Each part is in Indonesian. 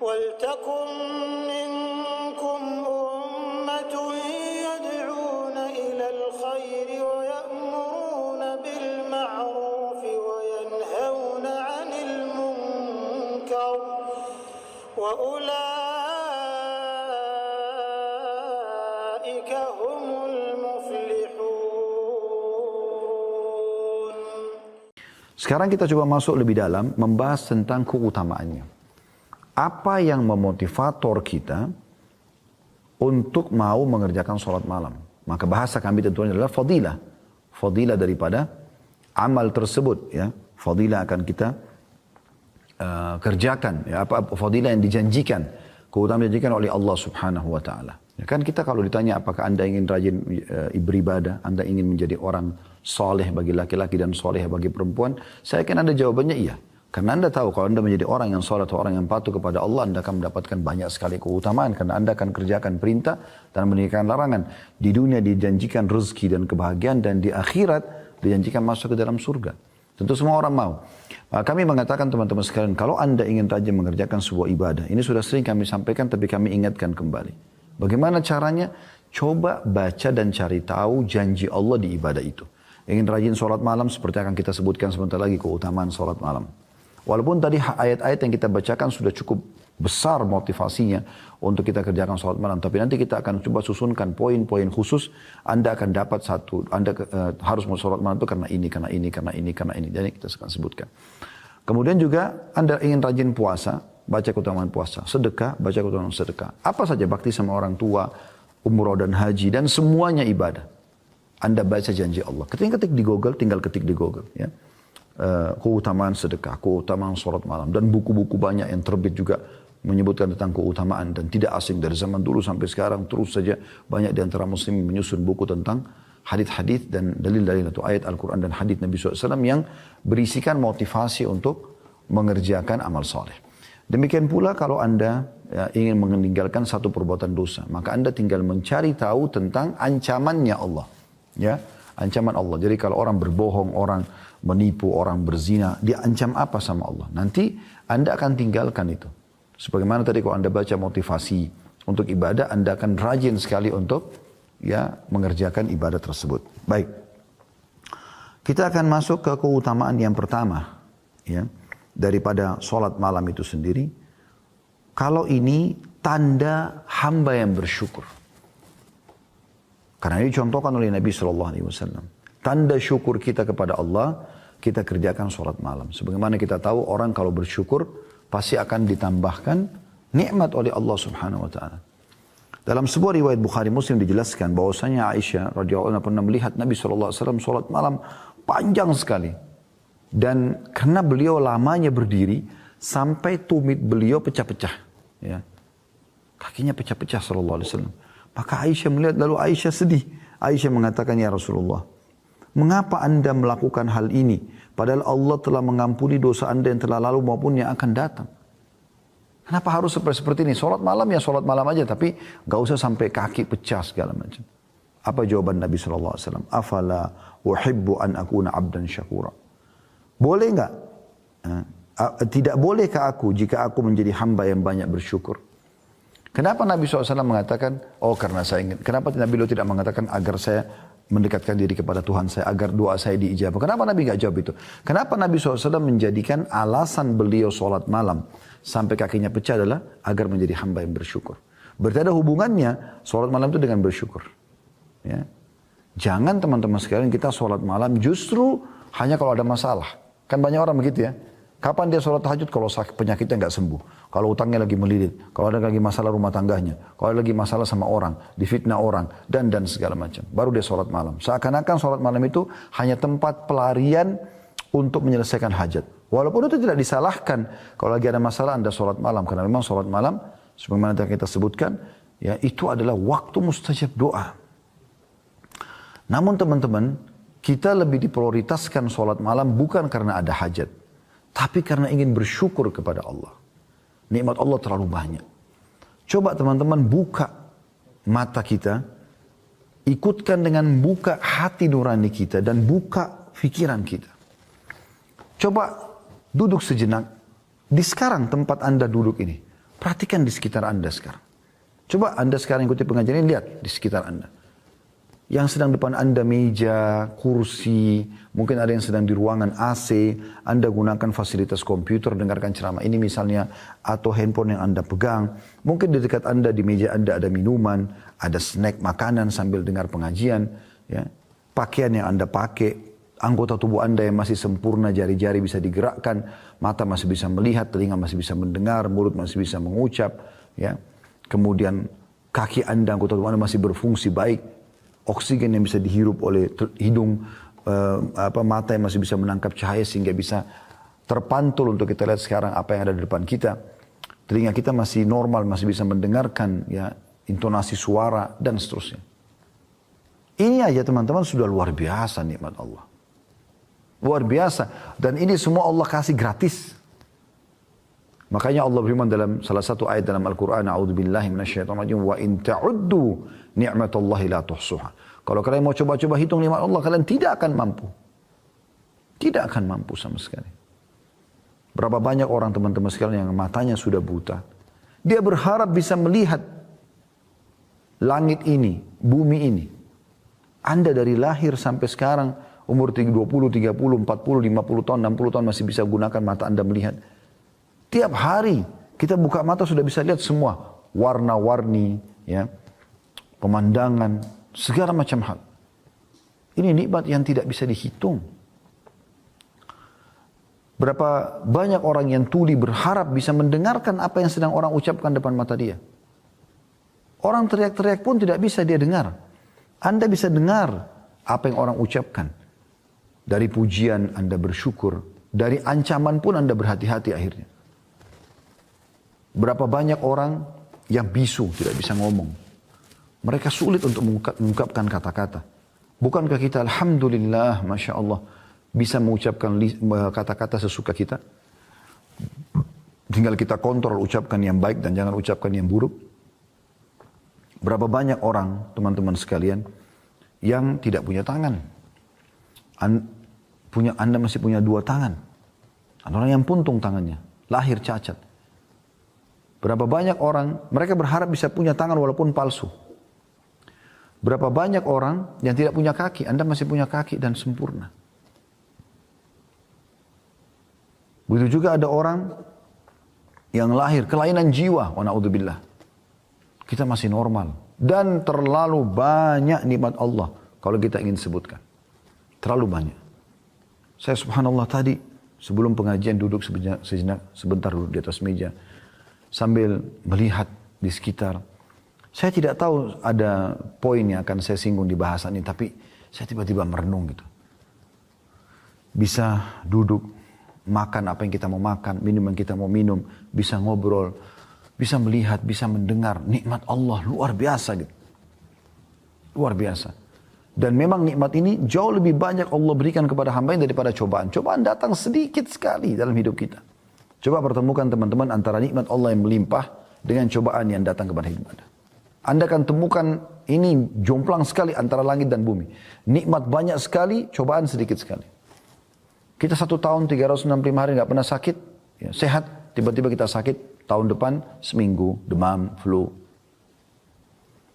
وَلْتَكُنْ مِنْكُمْ أُمَّةٌ يَدْعُونَ إِلَى الْخَيْرِ وَيَأْمُرُونَ بِالْمَعْرُوفِ وَيَنْهَوْنَ عَنِ الْمُنْكَرِ وَأُولَئِكَ هُمُ الْمُفْلِحُونَ. Sekarang kita coba masuk lebih dalam membahas tentang keutamaannya. Apa yang memotivator kita untuk mau mengerjakan sholat malam? Maka bahasa kami tentunya adalah fadilah. Fadilah daripada amal tersebut. Ya. Fadilah akan kita kerjakan. Ya. Apa fadilah yang dijanjikan. Keutamaan dijanjikan oleh Allah subhanahu wa ta'ala. Ya, kan kita kalau ditanya apakah anda ingin rajin beribadah, anda ingin menjadi orang soleh bagi laki-laki dan soleh bagi perempuan, saya yakin anda jawabannya iya. Karena anda tahu kalau anda menjadi orang yang sholat atau orang yang patuh kepada Allah, anda akan mendapatkan banyak sekali keutamaan. Karena anda akan kerjakan perintah dan meninggalkan larangan. Di dunia dijanjikan rezeki dan kebahagiaan, dan di akhirat dijanjikan masuk ke dalam surga. Tentu semua orang mau. Kami mengatakan teman-teman sekalian, kalau anda ingin rajin mengerjakan sebuah ibadah, ini sudah sering kami sampaikan tapi kami ingatkan kembali. Bagaimana caranya? Coba baca dan cari tahu janji Allah di ibadah itu. Ingin rajin sholat malam, seperti akan kita sebutkan sebentar lagi keutamaan sholat malam. Walaupun tadi ayat-ayat yang kita bacakan sudah cukup besar motivasinya untuk kita kerjakan sholat malam. Tapi nanti kita akan coba susunkan poin-poin khusus. Anda akan dapat satu, Anda harus mau sholat malam itu karena ini, karena ini, karena ini, karena ini. Jadi kita akan sebutkan. Kemudian juga Anda ingin rajin puasa, baca keutamaan puasa. Sedekah, baca keutamaan sedekah. Apa saja bakti sama orang tua, umroh dan haji, dan semuanya ibadah. Anda baca janji Allah. Ketik di Google, tinggal ketik di Google. Ya. Keutamaan sedekah, keutamaan sholat malam, dan buku-buku banyak yang terbit juga menyebutkan tentang keutamaan, dan tidak asing dari zaman dulu sampai sekarang terus saja banyak di antara muslimin menyusun buku tentang hadith-hadith dan dalil-dalil atau ayat Al-Quran dan hadith Nabi SAW yang berisikan motivasi untuk mengerjakan amal soleh. Demikian pula kalau anda ingin meninggalkan satu perbuatan dosa, maka anda tinggal mencari tahu tentang ancamannya Allah. Ya, ancaman Allah. Jadi kalau orang berbohong, orang menipu, orang berzina, diancam apa sama Allah? Nanti anda akan tinggalkan itu. Sebagaimana tadi kalau anda baca motivasi untuk ibadah, anda akan rajin sekali untuk mengerjakan ibadah tersebut. Baik. Kita akan masuk ke keutamaan yang pertama. Ya, daripada sholat malam itu sendiri. Kalau ini tanda hamba yang bersyukur. Karena ini contohkan oleh Nabi SAW. Tanda syukur kita kepada Allah, kita kerjakan sholat malam. Sebagaimana kita tahu orang kalau bersyukur, pasti akan ditambahkan nikmat oleh Allah Subhanahu Wa Taala. Dalam sebuah riwayat Bukhari Muslim dijelaskan bahwasanya Aisyah radhiyallahu anha pernah melihat Nabi SAW sholat malam panjang sekali. Dan karena beliau lamanya berdiri, sampai tumit beliau pecah-pecah. Ya. Kakinya pecah-pecah sallallahu alaihi wasallam. Maka Aisyah melihat, lalu Aisyah sedih. Aisyah mengatakan, ya Rasulullah, mengapa anda melakukan hal ini? Padahal Allah telah mengampuni dosa anda yang telah lalu maupun yang akan datang. Kenapa harus seperti ini? Sholat malam ya sholat malam aja, tapi gak usah sampai kaki pecah segala macam. Apa jawaban Nabi SAW? Afala uhibbu an akuna abdan syakura. Boleh nggak? Tidak bolehkah aku jika aku menjadi hamba yang banyak bersyukur? Kenapa Nabi SAW mengatakan, oh karena saya ingin, kenapa Nabi beliau tidak mengatakan agar saya mendekatkan diri kepada Tuhan saya, agar doa saya diijabah? Kenapa Nabi nggak jawab itu? Kenapa Nabi SAW menjadikan alasan beliau sholat malam sampai kakinya pecah adalah agar menjadi hamba yang bersyukur? Berarti ada hubungannya sholat malam itu dengan bersyukur. Ya. Jangan teman-teman sekalian kita sholat malam justru hanya kalau ada masalah. Kan banyak orang begitu ya. Kapan dia sholat tahajud? Kalau penyakitnya nggak sembuh. Kalau utangnya lagi melilit. Kalau ada lagi masalah rumah tangganya. Kalau ada lagi masalah sama orang. Difitnah orang. Dan segala macam. Baru dia sholat malam. Seakan-akan sholat malam itu hanya tempat pelarian untuk menyelesaikan hajat. Walaupun itu tidak disalahkan. Kalau lagi ada masalah anda sholat malam. Karena memang sholat malam, sebagaimana kita sebutkan, ya itu adalah waktu mustajab doa. Namun teman-teman, kita lebih diprioritaskan sholat malam bukan karena ada hajat. Tapi karena ingin bersyukur kepada Allah. Nikmat Allah terlalu banyak. Coba teman-teman buka mata kita. Ikutkan dengan buka hati nurani kita. Dan buka pikiran kita. Coba duduk sejenak. Di sekarang tempat anda duduk ini. Perhatikan di sekitar Anda sekarang. Coba Anda sekarang ikuti pengajian ini, lihat di sekitar Anda. Yang sedang depan Anda meja, kursi, mungkin ada yang sedang di ruangan AC, Anda gunakan fasilitas komputer, dengarkan ceramah ini misalnya, atau handphone yang Anda pegang. Mungkin di dekat Anda, di meja Anda ada minuman, ada snack, makanan sambil dengar pengajian. Ya. Pakaian yang Anda pakai, anggota tubuh Anda yang masih sempurna, jari-jari bisa digerakkan, mata masih bisa melihat, telinga masih bisa mendengar, mulut masih bisa mengucap. Ya. Kemudian kaki Anda, anggota tubuh Anda masih berfungsi baik. Oksigen yang bisa dihirup oleh hidung, mata yang masih bisa menangkap cahaya sehingga bisa terpantul untuk kita lihat sekarang apa yang ada di depan kita. Telinga kita masih normal, masih bisa mendengarkan ya intonasi suara dan seterusnya. Ini aja teman-teman sudah luar biasa nikmat Allah. Luar biasa. Dan ini semua Allah kasih gratis. Makanya Allah berfirman dalam salah satu ayat dalam Al-Quran, A'udzubillahi minasyaitonirrajim, wa in ta'uddu ni'matallahi la tuhsuha. Kalau kalian mau coba-coba hitung nikmat Allah, kalian tidak akan mampu. Tidak akan mampu sama sekali. Berapa banyak orang teman-teman sekalian yang matanya sudah buta. Dia berharap bisa melihat langit ini, bumi ini. Anda dari lahir sampai sekarang, umur 20, 30, 40, 50 tahun, 60 tahun masih bisa gunakan mata Anda melihat. Tiap hari kita buka mata sudah bisa lihat semua. Warna-warni, ya, pemandangan, segala macam hal. Ini nikmat yang tidak bisa dihitung. Berapa banyak orang yang tuli berharap bisa mendengarkan apa yang sedang orang ucapkan depan mata dia. Orang teriak-teriak pun tidak bisa dia dengar. Anda bisa dengar apa yang orang ucapkan. Dari pujian Anda bersyukur. Dari ancaman pun Anda berhati-hati akhirnya. Berapa banyak orang yang bisu, tidak bisa ngomong. Mereka sulit untuk mengungkapkan kata-kata. Bukankah kita alhamdulillah, Masya Allah, bisa mengucapkan kata-kata sesuka kita? Tinggal kita kontrol ucapkan yang baik dan jangan ucapkan yang buruk. Berapa banyak orang, teman-teman sekalian, yang tidak punya tangan. Anda masih punya 2 tangan. Ada orang yang puntung tangannya, lahir cacat. Berapa banyak orang, mereka berharap bisa punya tangan walaupun palsu. Berapa banyak orang yang tidak punya kaki, Anda masih punya kaki dan sempurna. Begitu juga ada orang yang lahir kelainan jiwa, wa na'udzubillah. Kita masih normal. Dan terlalu banyak nikmat Allah kalau kita ingin sebutkan. Terlalu banyak. Saya subhanallah tadi sebelum pengajian duduk sebentar duduk di atas meja. Sambil melihat di sekitar. Saya tidak tahu ada poin yang akan saya singgung di bahasan ini. Tapi saya tiba-tiba merenung gitu. Bisa duduk, makan apa yang kita mau makan, minum yang kita mau minum. Bisa ngobrol, bisa melihat, bisa mendengar. Nikmat Allah luar biasa gitu. Luar biasa. Dan memang nikmat ini jauh lebih banyak Allah berikan kepada hamba daripada cobaan. Cobaan datang sedikit sekali dalam hidup kita. Coba pertemukan teman-teman antara nikmat Allah yang melimpah dengan cobaan yang datang kepada hidup Anda. Anda akan temukan ini jomplang sekali antara langit dan bumi. Nikmat banyak sekali, cobaan sedikit sekali. Kita 1 tahun 365 hari nggak pernah sakit, ya, sehat. Tiba-tiba kita sakit, tahun depan seminggu, demam, flu.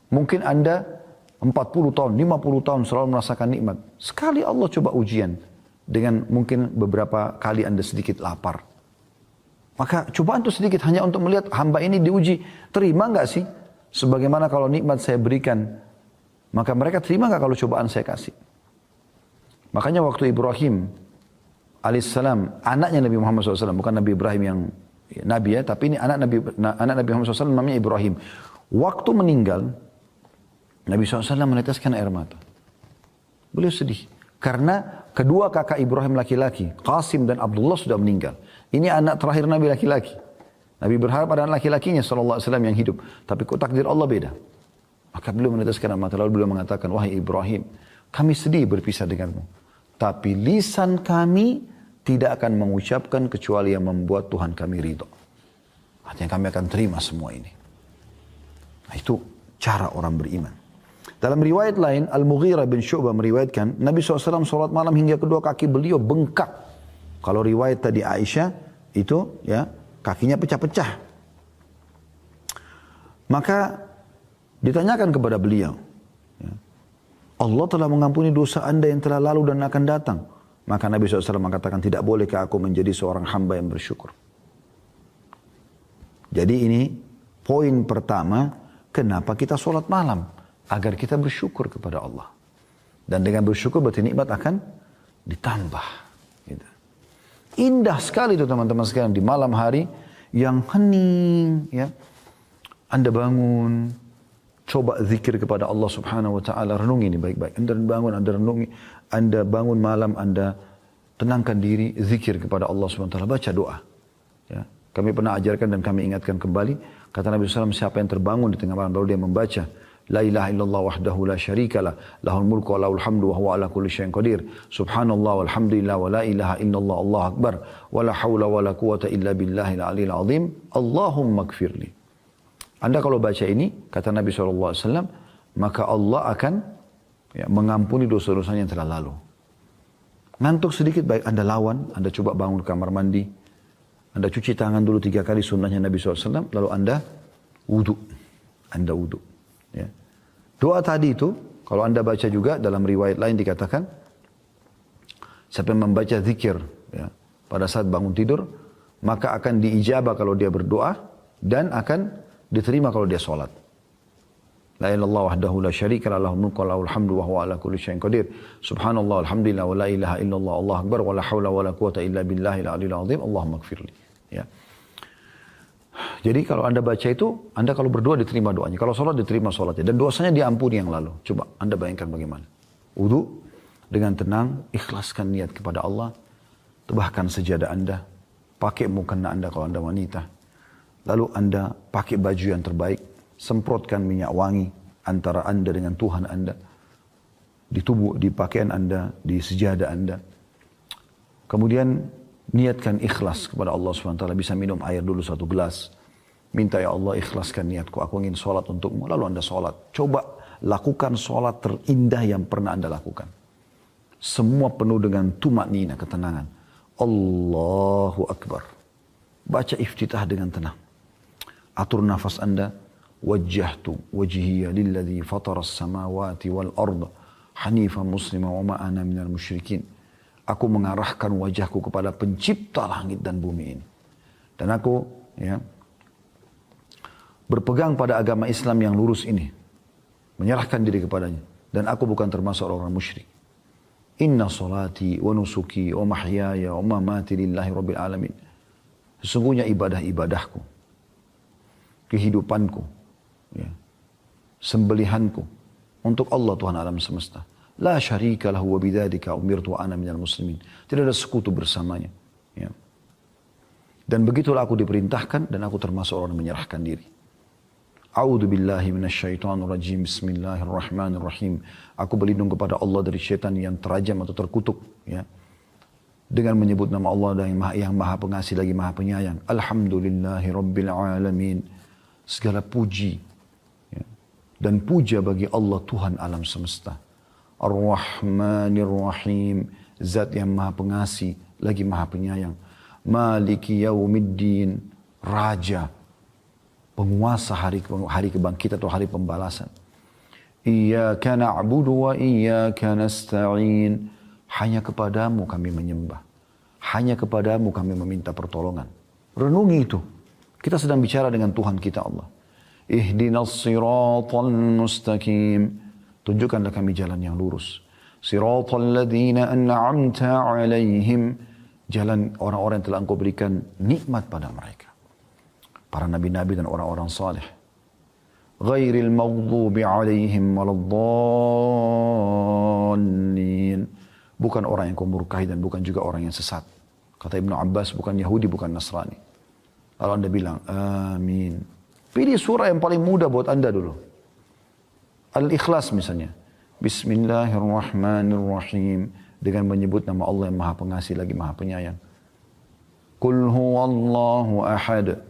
Mungkin Anda 40 tahun, 50 tahun selalu merasakan nikmat. Sekali Allah coba ujian dengan mungkin beberapa kali Anda sedikit lapar. Maka cobaan itu sedikit hanya untuk melihat hamba ini diuji. Terima nggak sih? Sebagaimana kalau nikmat saya berikan. Maka mereka terima nggak kalau cobaan saya kasih? Makanya waktu Ibrahim alaihissalam, anaknya Nabi Muhammad SAW. Bukan Nabi Ibrahim yang Nabi ya. Tapi ini anak Nabi Muhammad SAW namanya Ibrahim. Waktu meninggal, Nabi SAW meneteskan air mata. Beliau sedih. Karena kedua kakak Ibrahim laki-laki, Qasim dan Abdullah sudah meninggal. Ini anak terakhir Nabi laki-laki. Nabi berharap ada anak laki-lakinya SAW yang hidup. Tapi kok takdir Allah beda. Maka beliau meneteskan air mata. Lalu beliau mengatakan, wahai Ibrahim, kami sedih berpisah denganmu. Tapi lisan kami tidak akan mengucapkan kecuali yang membuat Tuhan kami ridho. Artinya kami akan terima semua ini. Nah, itu cara orang beriman. Dalam riwayat lain, Al-Mughirah bin Syu'bah meriwayatkan, Nabi SAW sholat malam hingga kedua kaki beliau bengkak. Kalau riwayat tadi Aisyah, itu ya kakinya pecah-pecah. Maka ditanyakan kepada beliau, ya, Allah telah mengampuni dosa anda yang telah lalu dan akan datang. Maka Nabi SAW mengatakan, tidak bolehkah aku menjadi seorang hamba yang bersyukur. Jadi ini poin pertama, kenapa kita sholat malam. Agar kita bersyukur kepada Allah. Dan dengan bersyukur berarti nikmat akan ditambah. Gitu. Indah sekali itu teman-teman sekalian di malam hari yang hening. Ya. Anda bangun, coba zikir kepada Allah Subhanahu Wa Taala, renungi ini baik-baik. Anda bangun, Anda renungi, Anda bangun malam, Anda tenangkan diri, zikir kepada Allah Subhanahu Wa Taala, baca doa. Ya. Kami pernah ajarkan dan kami ingatkan kembali, kata Nabi SAW, siapa yang terbangun di tengah malam lalu dia membaca La ilaha illallah wahdahu la syarikalah, lahul mulku wa lahul hamdu wa huwa ala kulli syai'in qadir. Subhanallah walhamdulillah wa la ilaha illallah, Allahu akbar, wa la haula wa la quwata illa billahil aliyil azim. Allahumma gfirli. Anda kalau baca ini, kata Nabi SAW, maka Allah akan mengampuni dosa-dosanya yang telah lalu. Ngantuk sedikit, baik Anda lawan, Anda coba bangun kamar mandi, Anda cuci tangan dulu 3 kali sunnahnya Nabi SAW, lalu Anda wudhu. Anda wudhu. Ya. Doa tadi itu, kalau Anda baca juga dalam riwayat lain dikatakan, siapa yang membaca zikir ya, pada saat bangun tidur, maka akan diijabah kalau dia berdoa, dan akan diterima kalau dia sholat. La ilallah wahdahu la syarika lahul mulku wa lahul hamdu wa huwa ala kulli syai'in qadir. Subhanallah alhamdulillah wa la ilaha illallah, Allahu akbar, wa la haula wa la quwata illa billahil aliyil azim. Allahumma gfirli. Ya. Jadi kalau Anda baca itu, Anda kalau berdoa diterima doanya. Kalau sholat diterima sholatnya. Dan dosanya diampuni yang lalu. Coba Anda bayangkan bagaimana. Wudu dengan tenang, ikhlaskan niat kepada Allah. Tebahkan sejadah Anda. Pakai mukena Anda kalau Anda wanita. Lalu Anda pakai baju yang terbaik. Semprotkan minyak wangi antara Anda dengan Tuhan Anda. Di tubuh, di pakaian Anda, di sejadah Anda. Kemudian niatkan ikhlas kepada Allah SWT. Bisa minum air dulu 1 gelas. Minta ya Allah ikhlaskan niatku. Aku ingin sholat untukmu. Lalu Anda sholat. Coba lakukan sholat terindah yang pernah Anda lakukan. Semua penuh dengan tumaknina, ketenangan. Allahu Akbar. Baca iftitah dengan tenang. Atur nafas Anda. Wajjahtu wajhiya lilladhi fataras samawati wal arda. Hanifan muslima wa ma'ana minal musyrikin. Aku mengarahkan wajahku kepada pencipta langit dan bumi ini. Dan aku berpegang pada agama Islam yang lurus ini. Menyerahkan diri kepadanya. Dan aku bukan termasuk orang musyrik. Inna salati wa nusuki wa mahyaya wa mamati lillahi rabbil alamin. Sesungguhnya ibadah-ibadahku, kehidupanku, sembelihanku untuk Allah Tuhan alam semesta. La syarika lahu wa bidzalika umirtu wa ana minal muslimin. Tidak ada sekutu bersamanya. Ya. Dan begitulah aku diperintahkan dan aku termasuk orang yang menyerahkan diri. A'udzu billahi minasyaitonir rajim. Bismillahirrahmanirrahim. Aku berlindung kepada Allah dari syaitan yang terajam atau terkutuk, ya. Dengan menyebut nama Allah yang maha pengasih lagi maha penyayang. Alhamdulillahi rabbil alamin. Segala puji, ya, dan puja bagi Allah Tuhan alam semesta. Ar-Rahmanir Rahim. Zat yang maha pengasih lagi maha penyayang. Maliki yaumiddin. Raja, penguasa hari kebangkitan atau hari pembalasan. Iyyaka na'budu wa iyyaka nasta'in. Hanya kepadamu kami menyembah. Hanya kepadamu kami meminta pertolongan. Renungi itu. Kita sedang bicara dengan Tuhan kita Allah. Ihdinas siratal mustaqim. Tunjukkanlah kami jalan yang lurus. Siratal ladzina an'amta 'alaihim. Jalan orang-orang yang telah Engkau berikan nikmat pada mereka. Para nabi-nabi dan orang-orang saleh. Ghairil maghdubi 'alaihim waladdallin. Bukan orang yang kau murkahi dan bukan juga orang yang sesat. Kata Ibnu Abbas, bukan Yahudi, bukan Nasrani. Lalu Anda bilang, amin. Pilih surah yang paling mudah buat Anda dulu. Al-Ikhlas misalnya. Bismillahirrahmanirrahim. Dengan menyebut nama Allah yang maha pengasih lagi maha penyayang. Qul huwallahu ahad.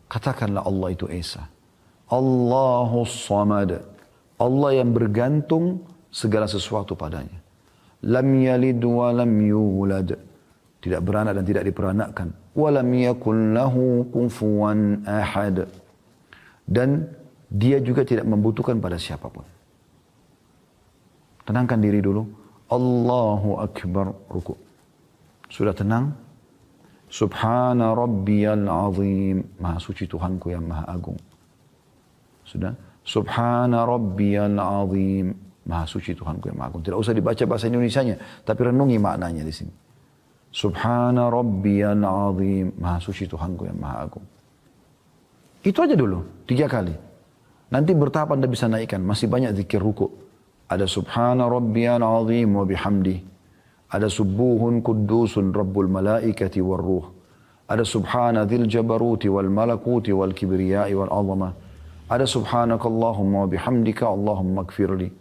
Katakanlah Allah itu Esa. Allahus samad. Allah yang bergantung segala sesuatu padanya. Lam yalid wa lam yulad. Tidak beranak dan tidak diperanakkan. Wa lam yakul lahu kufuwan ahad. Dan dia juga tidak membutuhkan pada siapapun. Tenangkan diri dulu. Allahu Akbar, ruku'. Sudah tenang? Subhana rabbiyal azim. Maha suci Tuhanku yang maha agung. Sudah? Subhana rabbiyal azim. Maha suci Tuhanku yang maha agung. Tidak usah dibaca bahasa Indonesianya, tapi renungi maknanya di sini. Subhana rabbiyal azim. Maha suci Tuhanku yang maha agung. Itu aja dulu, 3 kali. Nanti bertahap Anda bisa naikkan. Masih banyak zikir ruku'. Ada subhana rabbiyal azim wa bihamdi. Ada subuhun kuddusun rabbul malaikati wal ruh. Ada subhana dzil jabaruti wal malakuti wal kibriyai wal azamah. Ada subhanakallahumma wa bihamdika Allahumma gfirli.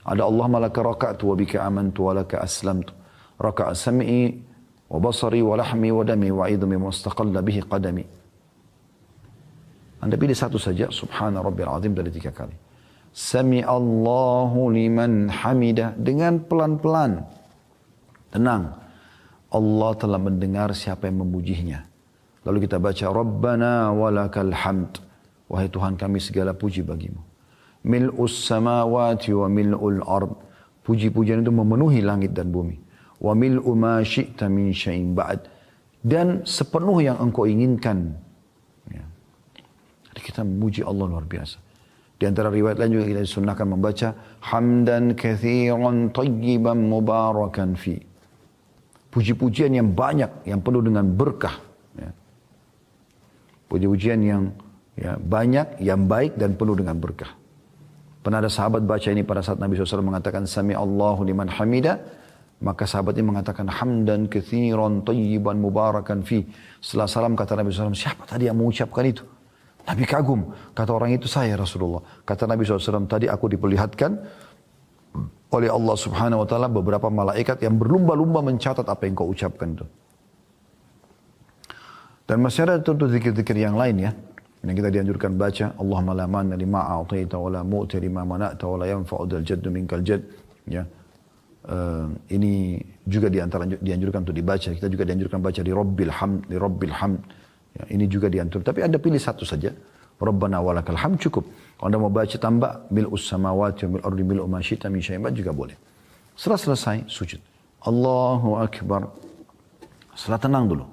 Ada Allahumma laka raka'tu wa bika amantu wa laka aslamtu. Raka'a sam'i wa basari wa lahmi wa dami wa idhmi wa istaqalla bihi qadami. Anda pilih satu saja, subhana rabbil azim dari 3 kali. Sami Allahu liman hamidah, dengan pelan-pelan. Tenang. Allah telah mendengar siapa yang memujinya. Lalu kita baca Rabbana walakal hamd. Wahai Tuhan kami segala puji bagimu. Mil'us samawati wa mil'ul ard. Puji-pujian itu memenuhi langit dan bumi. Wa mil'u ma syi'ta min syai'in ba'd. Dan sepenuh yang engkau inginkan. Ya. Jadi kita memuji Allah luar biasa. Di antara riwayat lain juga kita disunnahkan membaca hamdan katsiran tayyiban mubarakan fi. Puji-pujian yang banyak, yang penuh dengan berkah. Ya. Puji-pujian yang banyak, yang baik dan penuh dengan berkah. Pernah ada sahabat baca ini pada saat Nabi SAW mengatakan Sami Allahu liman hamida. Maka sahabat ini mengatakan hamdan katsiran tayyiban mubarakan fi. Setelah salam kata Nabi SAW, siapa tadi yang mengucapkan itu? Nabi kagum. Kata orang itu, saya Rasulullah. Kata Nabi SAW, tadi aku diperlihatkan oleh Allah Subhanahu Wa Taala beberapa malaikat yang berlumba-lumba mencatat apa yang kau ucapkan itu. Dan masih ada tentu zikir-zikir yang lain ya. Yang kita dianjurkan baca. Allahumma la manna lima a'taita wa la mu'ti lima mana'ta wa la yanfa'u dzal jaddu minkal jadd. Ya. Ini juga dianjurkan untuk dibaca. Kita juga dianjurkan baca di Rabbil Hamd, di Rabbil Hamd. Ya, ini juga diantur. Tapi Anda pilih satu saja. Rabbana walakal hamd cukup. Kalau Anda mau baca tambah mil'us samawati wa mil'ul ardi mil'u ma syi'ta min syai'in ba'd juga boleh. Setelah selesai sujud. Allahu Akbar. Setelah tenang dulu.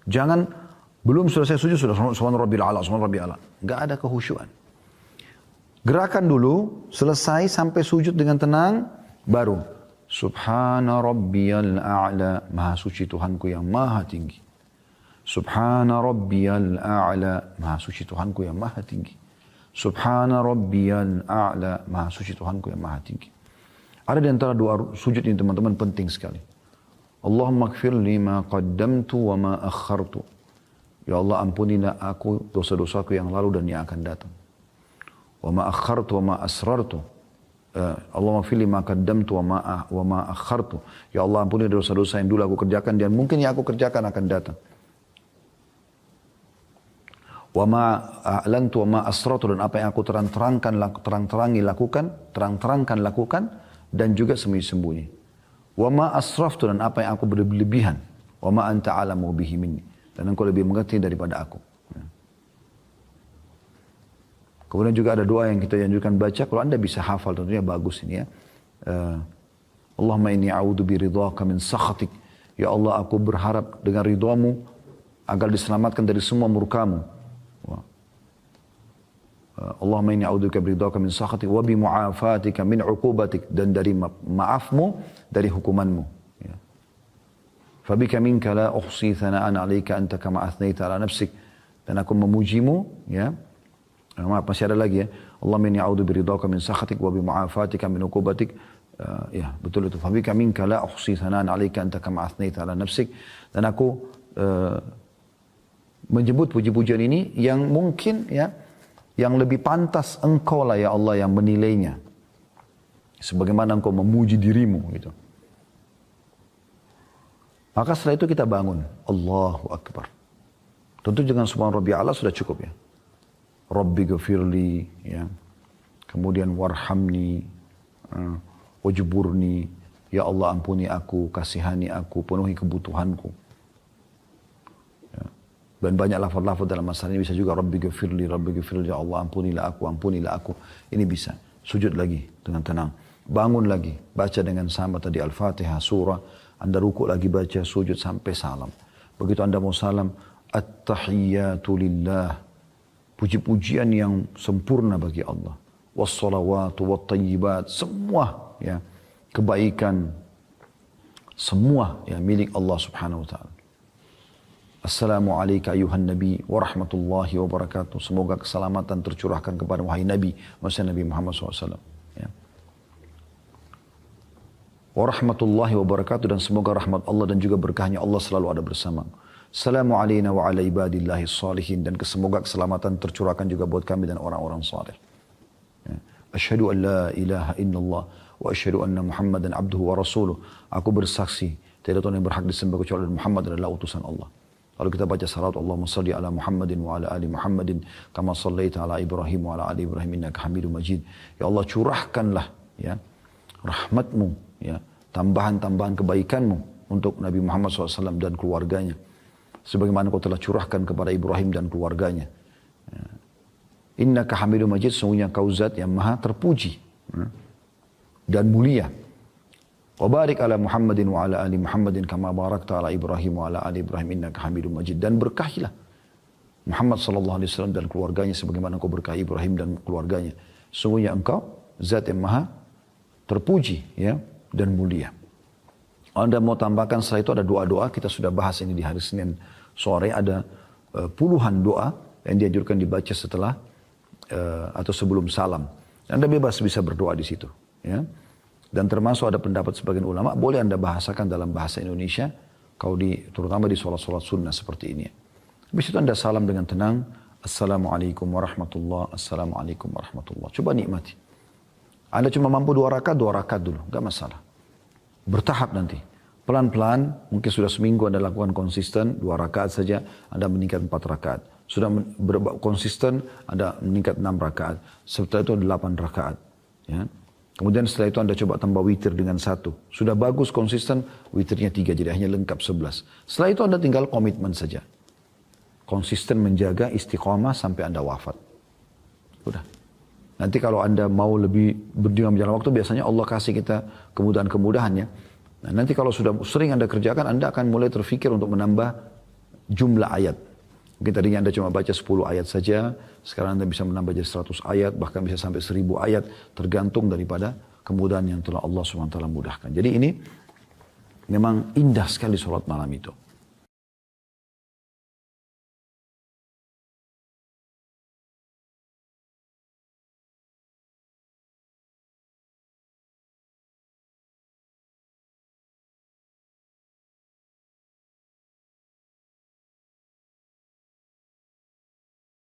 Jangan belum selesai sujud sudah subhana rabbil a'la, subhana rabbil a'la. Enggak ada kehusyuan. Gerakan dulu selesai sampai sujud dengan tenang baru subhana rabbiyal a'la, maha suci Tuhanku yang maha tinggi. Subhana rabbiyal a'la, maha suci Tuhanku yang maha tinggi. Subhana rabbiyal a'la, maha suci Tuhanku yang maha tinggi. Ada di antara doa sujud ini teman-teman penting sekali. Allahumma gfir li ma qaddamtu wa ma akhartu. Ya Allah ampunilah aku dosa-dosaku yang lalu dan yang akan datang. Wa ma akhartu wa ma asrartu. Allahumma gfir li ma qaddamtu wa ma akhartu. Ya Allah ampuni dosa-dosa yang dulu aku kerjakan dan mungkin yang aku kerjakan akan datang. Wa ma a'lantu wa ma asratu, dan apa yang aku terang-terangi lakukan dan juga sembunyi-sembunyi. Wa ma asraftu, dan apa yang aku berlebihan. Wa ma anta a'lamu bihi minni, dan engkau lebih mengerti daripada aku. Kemudian juga ada doa yang kita anjurkan baca, kalau Anda bisa hafal tentunya bagus ini ya. Allahumma inni a'udzu biridhaka min sakhatik. Ya Allah, aku berharap dengan ridhamu agar diselamatkan dari semua murkamu. Allahumma inni a'udzubika biridhaka min sakhatik wa bi mu'afatika min 'uqubatik, dan dari maafmu dari hukumanmu. Ya. Fabika minka la uhsi thana'an 'alaika anta kama athnaita 'ala nafsik, dan aku memujimu ya. Maaf, masih ada lagi ya. Allahumma inni a'udzu biridhaka min sakhatik wa bi mu'afatika min 'uqubatik. Ya, betul itu. Fabika minka la uhsi thana'an 'alaika anta kama athnaita 'ala nafsik, dan aku menyebut puji-pujian ini yang mungkin ya, yang lebih pantas engkau lah ya Allah yang menilainya. Sebagaimana engkau memuji dirimu gitu. Maka setelah itu kita bangun. Allahu Akbar. Tentu dengan subhana rabbil a'la sudah cukup ya. Rabbi ghafirli ya. Kemudian warhamni, wajburni. Ya Allah ampuni aku, kasihani aku, penuhi kebutuhanku. Ya. Dan banyak lafaz-lafaz dalam masalah ini bisa juga Rabbi ghafirli, ya Allah ampunilah aku. Ini bisa. Sujud lagi dengan tenang. Bangun lagi, baca dengan sama tadi Al-Fatihah, surah. Anda rukuk lagi baca, sujud sampai salam. Begitu Anda mau salam, At-tahiyyatu lillah. Puji-pujian yang sempurna bagi Allah. Wassalawatu wattayyibat. Semua ya, kebaikan. Semua ya milik Allah subhanahu wa ta'ala. Assalamualaikum ayuhan Nabi wa rahmatullahi wa barakatuh. Semoga keselamatan tercurahkan kepada wahai Nabi, maksudnya Nabi Muhammad SAW. Ya. Wa rahmatullahi wa barakatuh, dan semoga rahmat Allah dan juga berkahnya Allah selalu ada bersama. Assalamualaikum wa ala ibadillahi salihin, dan semoga keselamatan tercurahkan juga buat kami dan orang-orang saleh. Ya. Asyhadu an la ilaha illallah wa asyhadu anna Muhammadan abduhu wa rasuluh. Aku bersaksi tidak Tuhan yang berhak disembah kecuali Muhammad adalah utusan Allah. Lalu kita baca salat Allahumma salli ala Muhammadin wa ala ali Muhammadin kama sallaita ala Ibrahim wa ala ali Ibrahim innaka Hamidum Majid. Ya Allah, curahkanlah ya rahmatmu, ya tambahan-tambahan kebaikanmu untuk Nabi Muhammad SAW dan keluarganya. Sebagaimana kau telah curahkan kepada Ibrahim dan keluarganya. Ya. Innaka Hamidum Majid, sungguhnya kau zat yang maha terpuji dan mulia. Wa barik ala Muhammadin wa ala ali Muhammadin kama barakta ala Ibrahim wa ala ali Ibrahim innaka Hamidum Majid. Dan berkahilah Muhammad sallallahu alaihi wasallam dan keluarganya sebagaimana engkau berkahi Ibrahim dan keluarganya. Sungguhnya engkau zat yang maha terpuji ya dan mulia. Anda mau tambahkan setelah itu ada doa-doa, kita sudah bahas ini di hari Senin sore, ada puluhan doa yang dianjurkan dibaca setelah atau sebelum salam. Anda bebas bisa berdoa di situ ya. Dan termasuk ada pendapat sebagian ulama, boleh Anda bahasakan dalam bahasa Indonesia, terutama di sholat-sholat sunnah seperti ini. Habis itu Anda salam dengan tenang, Assalamualaikum warahmatullahi wabarakatuh, Assalamualaikum warahmatullahi wabarakatuh. Coba nikmati. Anda cuma mampu 2 rakaat dulu, gak masalah. Bertahap nanti. Pelan-pelan, mungkin sudah seminggu Anda lakukan konsisten, 2 rakaat saja, Anda meningkat 4 rakaat. Sudah konsisten, Anda meningkat 6 rakaat. Setelah itu 8 rakaat. Ya. Kemudian setelah itu Anda coba tambah witir dengan 1. Sudah bagus konsisten, witirnya 3, jadi hanya lengkap 11. Setelah itu Anda tinggal komitmen saja. Konsisten menjaga istiqamah sampai Anda wafat. Udah. Nanti kalau Anda mau lebih berjuang berjalan waktu, biasanya Allah kasih kita kemudahan-kemudahannya. Nah, nanti kalau sudah sering Anda kerjakan, Anda akan mulai terfikir untuk menambah jumlah ayat. Mungkin tadinya Anda cuma baca 10 ayat saja, sekarang Anda bisa menambah jadi 100 ayat, bahkan bisa sampai 1000 ayat, tergantung daripada kemudahan yang telah Allah SWT mudahkan. Jadi ini memang indah sekali sholat malam itu.